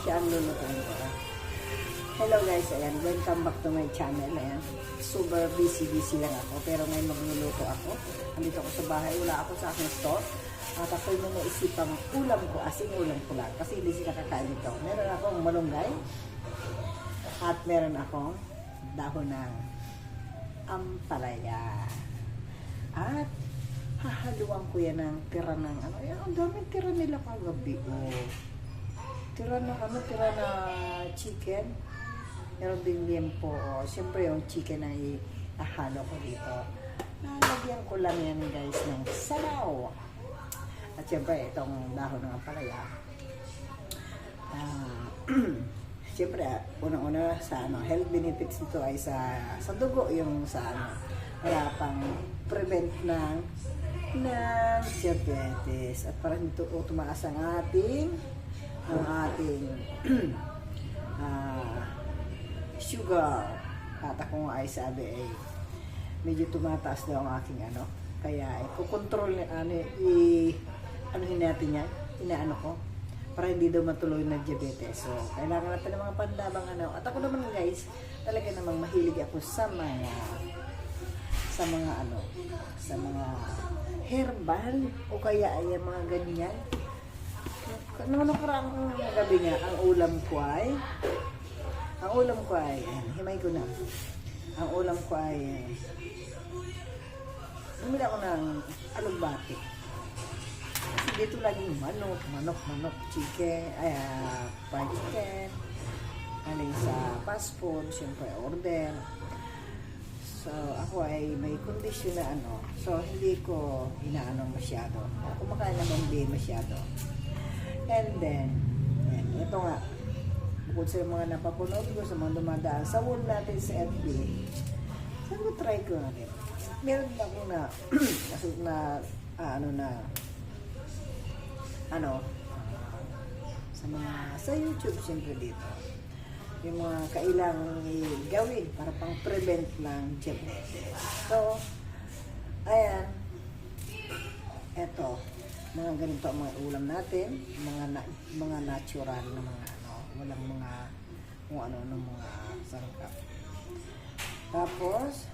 siya ang lulutuin ko. Hello guys, ayan, welcome back to my channel. Ayan, super busy lang ako, pero ngayon magluluto ako. Nandito ako sa bahay, wala ako sa aking store. At ako'y may naisipang ulam ko, asin ulam ko lang, kasi hindi sila kakain ito. Meron akong malunggay, at meron akong dahon ng ampalaya. At hahaluan ko yan ng tira ng ano. Ayan, ang daming tira nila kagabi. Oh. Tira na chicken. Meron din liempo. Oh. Siyempre yung chicken ay ahalo ko dito. Nalagyan ko lang yan guys ng sabaw. At siyempre itong dahon ng ampalaya. Siyempre unang-una sa ano, health benefits nito ay sa dugo, yung sa ano, para pang prevent ng diabetes at para dito tumaas ang ating sugar. At ako nga ay sabi ay medyo tumataas daw ang aking ano, kaya i-control anuhin natin yan, inaano ko para hindi daw matuloy na diabetes. So kailangan natin ng mga pandabang ano. At ako naman guys, talaga namang mahilig ako sa mga herbal o kaya ay mga ganyan. Nung nakaraang gabi nga, ang ulam ko ay himay ko na. Ang ulam ko ay bumili ako ng alugbati. Kasi dito laging manok, chicken, fried chicken, aling sa fast food, siyempre order. So, ako ay may kondisyon na ano. So, hindi ko inaanong masyado. Kumakain naman din masyado. And then, ito nga. Bukod sa mga napapanood ko sa mga dumadaan sa wall natin sa FB, sabi ko, try ko na rin. Meron ako sa YouTube, siyempre dito. Yung mga kailangang gawin para pang prevent ng diabetes. So, ayan. Eto, mga ganito ang mga ulam natin, mga natural na mga ano, walang mga kung ano mga sangkap. Tapos,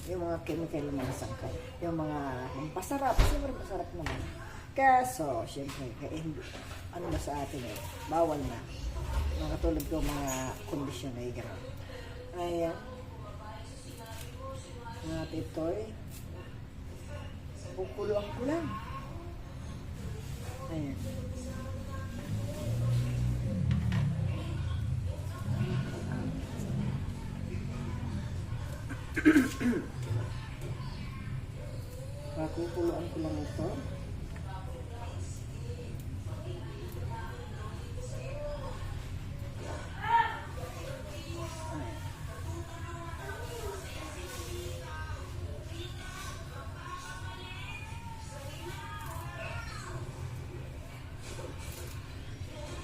yung mga chemical ng mga sangkap, yung mga pasarap, siyempre masarap naman. Kaso, siyempre, ano na sa atin bawal na. Mga katulad ko mga kondisyon ay gano'n. Ayan. At ito'y kukuluan ko lang. Ayan. Kukuluan ko lang ito.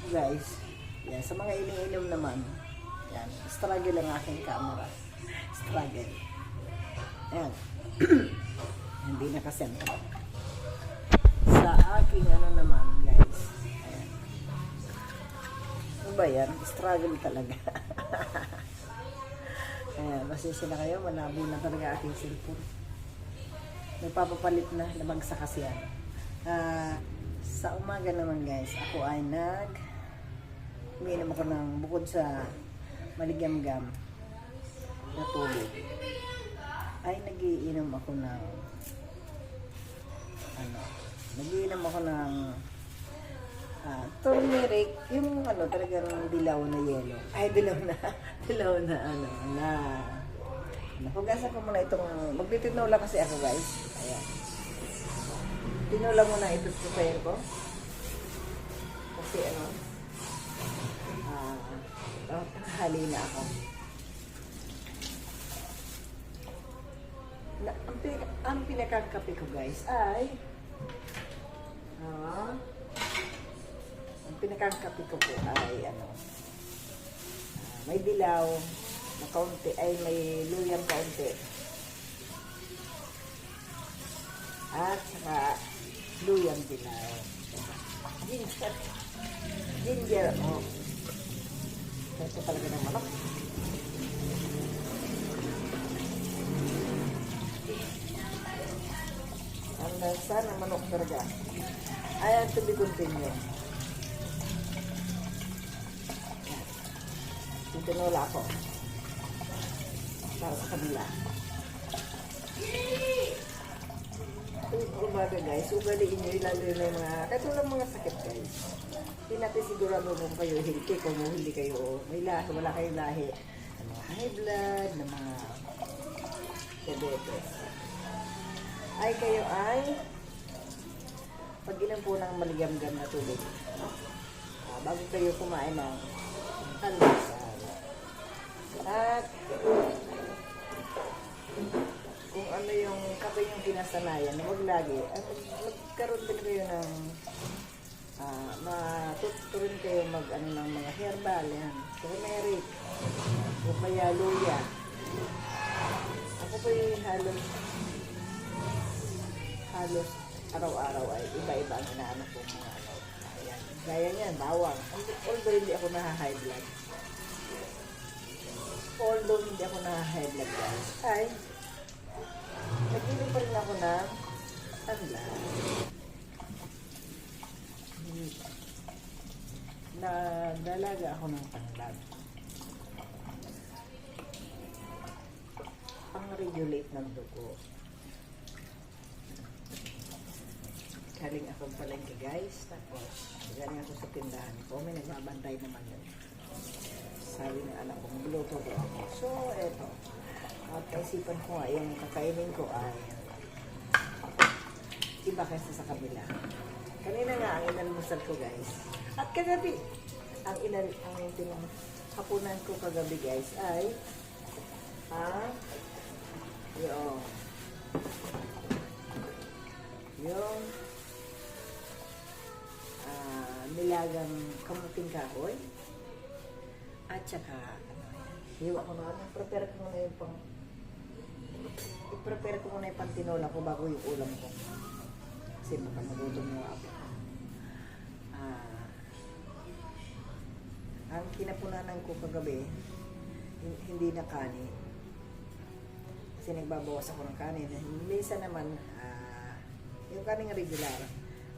Guys, yan, sa mga iniinom naman, yan, struggle ang aking camera. Struggle. Ayan. Hindi nakasentro. Sa aking ano naman, guys. Ayan. Ano ba yan? Struggle talaga. Ayan, pasensya na kayo, malabo na talaga aking cellphone. Nagpapapalit na, namagsa kasi yan. Sa umaga naman guys, ako ay umiinom ako ng bukod sa maligamgam na tubig, ay nagiinom ako ng turmeric, yung ano talagang dilaw na yelo. Ay, dilaw na hugasan ko muna itong, magtitinola kasi ako guys. Ayan. Tinola muna ito sa pain ko. Kasi hali na ako. Ang pinakakape ko guys ay may dilaw na kaunti, ay may luyang kaunti. At saka luyang dilaw. Ginger, Ito talaga ng manok. Ang lasa ng manok talaga. Ayan, to be continued. Tinula ako. Para sa kabila. Umaga guys, ugaliin nyo, lalo na yung mga, katulad mga sakit guys. Hindi natin sigurado kung kayo healthy, kung hindi kayo, may lahi, wala kayong lahi. Ng mga high blood, ng mga diabetes. Ay kayo ay, pag-inom po ng maligam-gam na tubig. Bago kayo kumain ng almusal. At, kung ano yung kape yung kinasanayan, huwag lagi. At magkaroon din kayo ng matuturin kayo ano ng mga herbal, yan. Turmeric, o kaya luya. Ako po yung halos araw-araw ay iba-iba ang inaanap ko mga ano. Ayan. Gaya niyan, bawang. Although hindi ako na-high blood. Although hindi ako na-high blood guys, ay nag-inom pa rin ako ng tanglad. Dalaga ako ng tanglad. Pang-regulate ng dugo. Galing akong palengke guys. Tapos, galing ako sa tindahan ko. May nagbabantay naman yun. Sabi ng anak ko, magluto ko ako. So, eto. At kaisipan ko nga, yung kakainin ko ay iba kaysa sa kabila. Kanina nga ang inalmusal ko guys. At kagabi, ang hapunan ko kagabi guys ay yung nilagang kamuting kahoy at saka hiwa ko na, i-prepare ko muna yung pantinola ko bago yung ulam ko. Kasi baka magutom mo ako. Ang kinapunanan ko kagabi, hindi na kanin. Kasi nagbabawas ako ng kanin. Minsan naman, yung kaning regular.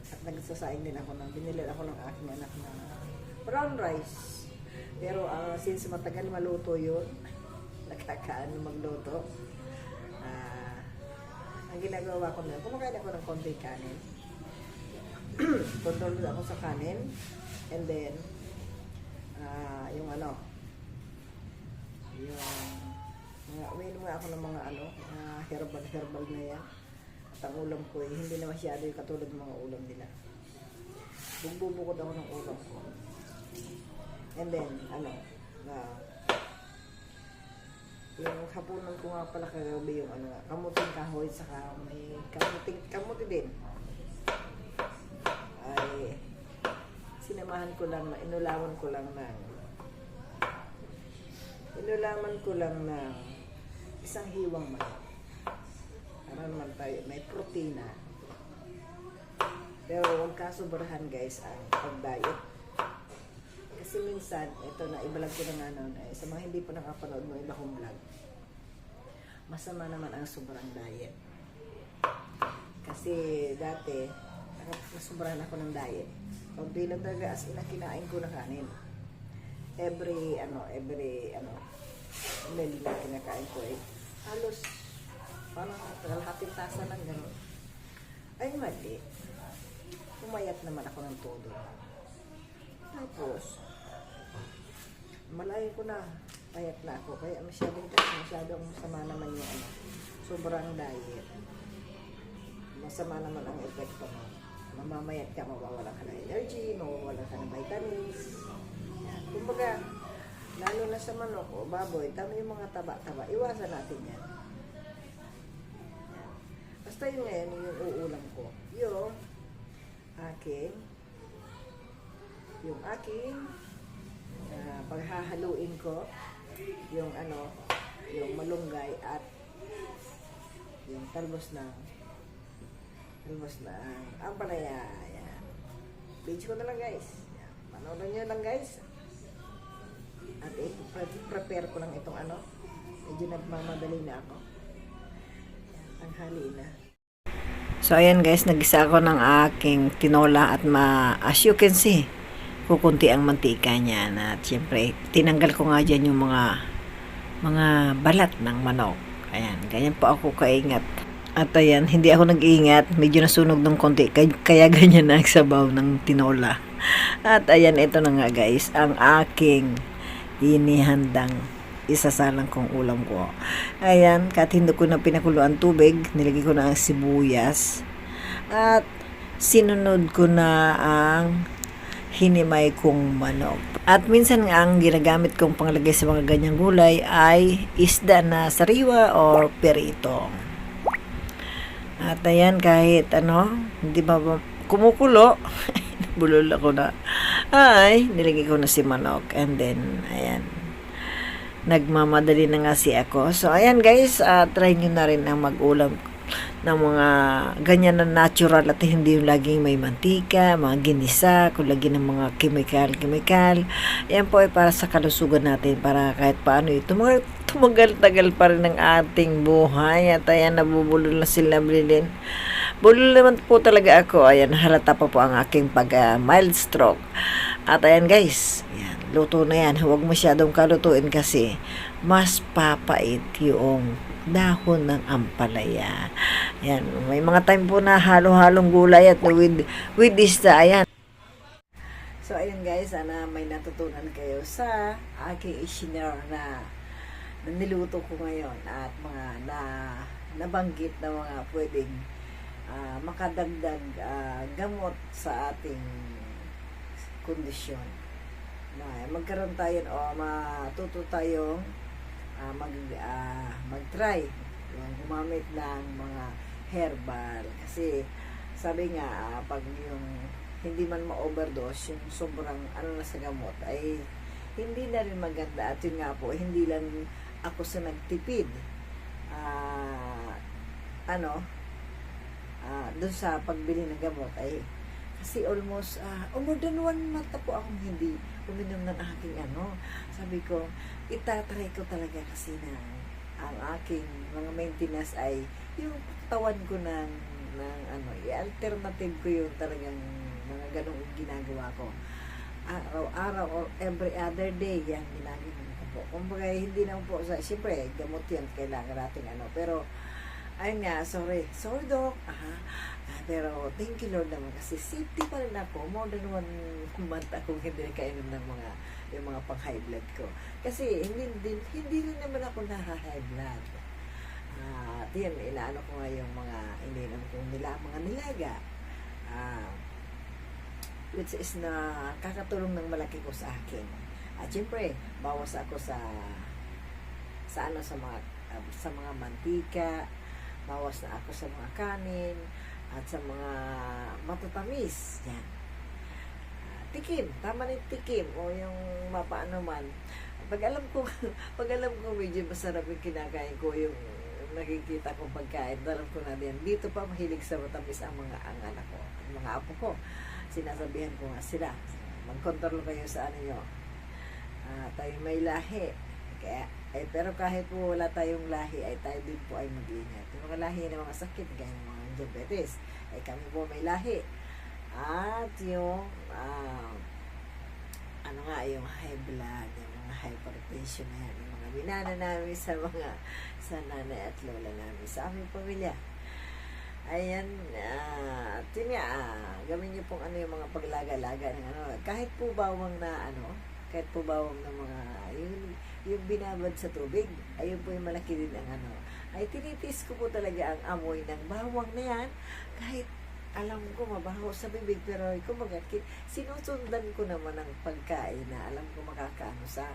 At nagsasaing din ako binili ako ng aking anak na brown rice. Pero since matagal maluto yun, nagkakaan magluto. Ang ginagawa ko na, kumakain ako ng konti kanin. Control ako sa kanin. And then, yung uminom nga ako ng mga herbal na yan. At ang ulam ko, hindi na masyado yung katulad ng mga ulam nila. Bubukod ako ng ulam ko. And then, yung hapunan ko nga pala kagabi yung kamuting kahoy, saka may kamuti din. Ay, sinamahan ko lang, inulaman ko lang ng isang hiwang manok. Para naman tayo, may protina. Pero huwag kasubrahan guys ang pag-diet. Kasi minsan, ito na, ibalag ko na nga noon, sa mga hindi pa nakapanood mo iba kong vlog, masama naman ang sobrang diet. Kasi dati, nasubrahan ako ng diet. Kunti lang talaga, as in, kinain ko na kanin. Every meal na kinakain ko halos, parang kalahating tasa lang gano'n. Ay, mali. Umayat naman ako ng todo. Tapos, malayo ko na, payat na ako. Kaya masyadong masama naman yung sobrang diet. Masama naman ang epekto mo. Mamamayat ka, mawawala ka ng energy, mawawala ka ng vitamins. Yan. Kumbaga, lalo na sa manok o baboy, tama yung mga taba-taba, iwasan natin yan. Yan. Basta yun ngayon, yung uulam ko. Yung aking paghahaluin ko yung malunggay at yung talbos ng ampalaya. Yan. Page ko na lang guys. Yan. Panoorin nyo lang guys. At prepare ko lang itong ano. Medyo nagmamadali na ako. Ang hali na. So ayan guys, nagisa ako ng aking tinola at as you can see, kukunti ang mantika niya. At syempre, tinanggal ko nga dyan yung mga balat ng manok. Ayan, ganyan po ako kaingat. At ayan, hindi ako nag-iingat. Medyo nasunog ng konti. Kaya ganyan na ang sabaw ng tinola. At ayan, ito na nga guys. Ang aking inihandang isasalang kong ulam ko. Ayan, kahit hindi ko na pinakuluan tubig, nilagay ko na ang sibuyas. At sinunod ko na ang hinimay kong manok. At minsan nga ang ginagamit kong panglagay sa mga ganyang gulay ay isda na sariwa or perito. At ayan, kahit hindi ba kumukulo, bulol ako na, ay, nilagay ko na si manok. And then, ayan, nagmamadali na nga si ako. So, ayan guys, try nyo na rin ang mag-ulam ng mga ganyan na natural at hindi yung laging may mantika, mga ginisa, kung lagi ng mga chemical. Yan po ay para sa kalusugan natin, para kahit paano ito tumagal-tagal pa rin ang ating buhay. At ayan, nabubulol na sila bilin. Bulol naman po talaga ako. Ayan, halata pa po ang aking mild stroke. At ayan guys, ayan, luto na yan. Huwag masyadong kalutuin kasi mas papait yung dahon ng ampalaya. Ayan, may mga time po na halo-halong gulay at with isda. Ayan. So ayan guys, sana may natutunan kayo sa aking i-share na niluto ko ngayon at mga nabanggit na mga pwedeng makadagdag gamot sa ating kondisyon. Magkaroon tayo o matuto tayong mag-try yung gumamit ng mga herbal. Kasi sabi nga, pag yung hindi man ma-overdose, yung sobrang na sa gamot, ay hindi na rin maganda. At yun nga po, hindi lang ako sa nagtipid. Doon sa pagbili ng gamot ay kasi almost more than 1 month po akong hindi uminom ng aking sabi ko, itatry ko talaga kasi na ang aking mga maintenance ay yung tawan ko ng i-alternative ko yung talagang mga ganong ginagawa ko. Araw-araw or every other day yan ginagawa ko po. Kumbaga hindi naman po siyempre gamot yan kailangan natin pero ayun nga, sorry doc, pero thank you Lord naman kasi safety pa rin ako. More than 1 month akong hindi nakainom ng yung mga pang high blood ko kasi hindi rin naman ako high blood. At yan, inaano ko nga yung mga ininom kong mga nilaga, which is na kakatulong ng malaki ko sa akin. At syempre, bawas ako sa mga mantika, bawas na ako sa mga kanin at sa mga matatamis. Yan. Tikim, tama rin tikim o yung mapaano man. Pag alam ko medyo masarap yung kinakain ko, yung nakikita kong pagkain, alam ko na din. Dito pa mahilig sa matamis ang anak ko, ang mga apo ko. Sinasabihan ko nga sila, mag-control kayo sa nyo. Tayo may lahi. Pero kahit po wala tayong lahi, ay tayo din po ay mag-ingat. Yung mga lahi ng mga sakit, gaya ng mga diabetes, ay kami po may lahi. At yung yung high blood, yung mga hypertension na yan, yung mga binana namin sa nanay at lola namin, sa aming pamilya. Ayan, gawin niyo pong yung mga paglaga-laga ng kahit po bawang na mga yung binabad sa tubig, ayun po yung malaki din ang ay tinitis ko po talaga ang amoy ng bawang na yan, kahit alam ko mabaho sa bibig, pero kumbaga sinusundan ko naman ang pagkain na alam ko makakaano sa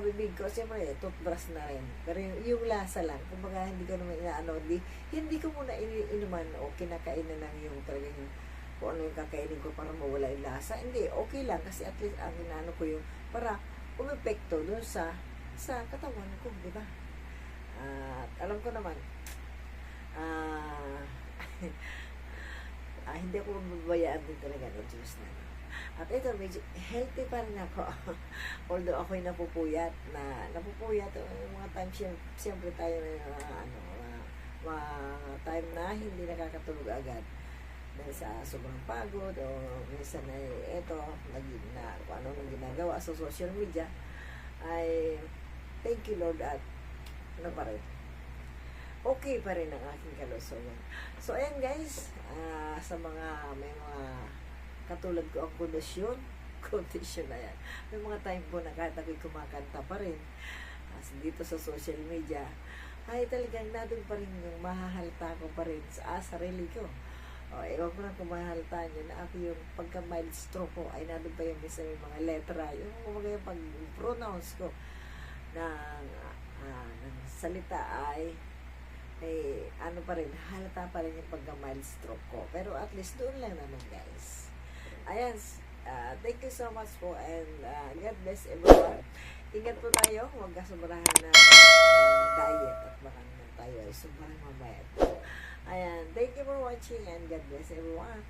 bibig ko. Siyempre toothbrush na rin, pero yung lasa lang, kumbaga hindi ko naman hindi ko muna inuman o kinakainan ng yung talaga yung kung ano yung kakainin ko para mawala yung lasa. Hindi, okay lang kasi at least ang inaano ko yung para umepekto doon sa katawan ko, di ba? Alam ko naman hindi ako mababayaan din talaga ng Diyos na. At ito, medyo healthy pa rin ako. Although ako'y napupuyat. Yung mga time, siyempre tayo na, mga time na hindi nakakatulog agad. Dahil sa sobrang pagod, o minsan ay ito, kung ano nang ginagawa sa social media, ay thank you Lord at ano pa rin. Okay pa rin ang aking kalusugan. So, ayan guys, sa may mga katulad ko ang kondisyon na yan. May mga time po na kahit ako'y kumakanta pa rin dito sa social media, ay talagang nandun pa rin yung mahahalata ko pa rin sa sarili ko. Ewan ko na kung mahalata nyo na ako yung pagka-mild stroke ko ay nandun pa yung minsan may mga letra. Yung kumbaga yung pag-pronounce ko ng salita ay ano pa rin, halata pa rin yung pagka-mild stroke ko. Pero at least doon lang naman guys. Ayan, thank you so much po and God bless everyone. Ingat po tayo, huwag kasobrahan na diet at baka naman tayo ay sobrang mamayat. Ayan, thank you for watching and God bless everyone.